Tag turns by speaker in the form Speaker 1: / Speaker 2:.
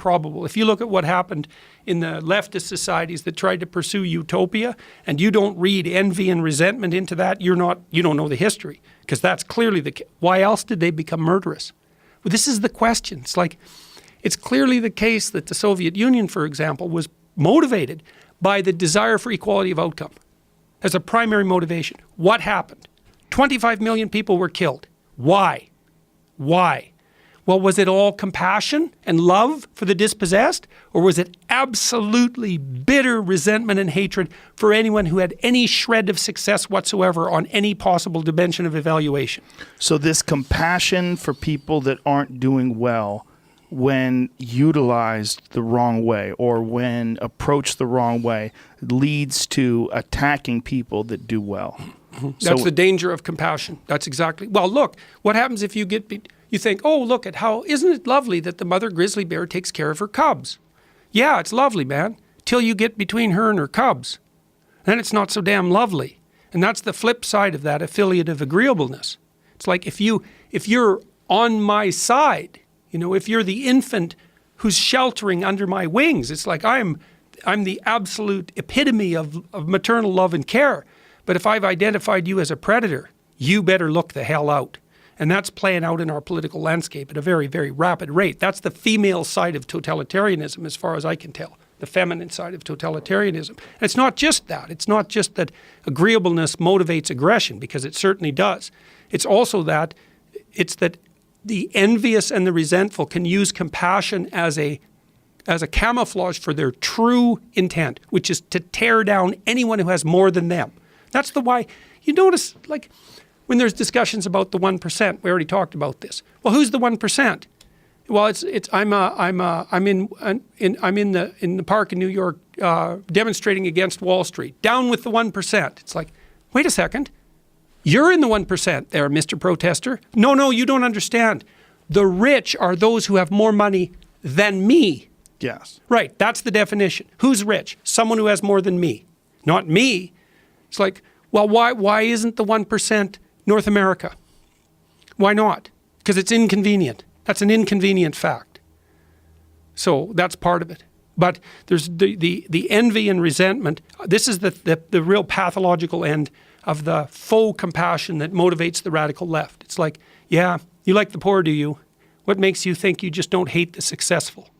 Speaker 1: probable. If you look at what happened in the leftist societies that tried to pursue utopia, and you don't read envy and resentment into that, you don't know the history, because that's clearly why else did they become murderous? Well, this is the question. It's clearly the case that the Soviet Union, for example, was motivated by the desire for equality of outcome as a primary motivation. What happened? 25 million people were killed. Why? Why? Well, was it all compassion and love for the dispossessed? Or was it absolutely bitter resentment and hatred for anyone who had any shred of success whatsoever on any possible dimension of evaluation?
Speaker 2: So this compassion for people that aren't doing well, when utilized the wrong way or when approached the wrong way, leads to attacking people that do well.
Speaker 1: That's the danger of compassion. That's exactly. Well, look, what happens if you think, oh, look at how, isn't it lovely that the mother grizzly bear takes care of her cubs? Yeah, it's lovely, man, till you get between her and her cubs. Then it's not so damn lovely. And that's the flip side of that affiliative agreeableness. It's like if you're on my side, if you're the infant who's sheltering under my wings, it's like I'm the absolute epitome of maternal love and care. But if I've identified you as a predator, you better look the hell out. And that's playing out in our political landscape at a very, very rapid rate. That's the female side of totalitarianism, as far as I can tell, the feminine side of totalitarianism. And it's not just that. It's not just that agreeableness motivates aggression, because it certainly does. It's also that the envious and the resentful can use compassion as a camouflage for their true intent, which is to tear down anyone who has more than them. That's why you notice, like, when there's discussions about the 1%, we already talked about this. Well, who's the 1%? Well, I'm in the park in New York demonstrating against Wall Street. Down with the 1%. It's like, wait a second. You're in the 1% there, Mr. Protester. No, you don't understand. The rich are those who have more money than me.
Speaker 2: Yes.
Speaker 1: Right, that's the definition. Who's rich? Someone who has more than me. Not me. It's like, well, why isn't the 1% North America? Why not? Because it's inconvenient. That's an inconvenient fact. So that's part of it. But there's the envy and resentment. This is the real pathological end of the faux compassion that motivates the radical left. It's like, yeah, you like the poor, do you? What makes you think you just don't hate the successful?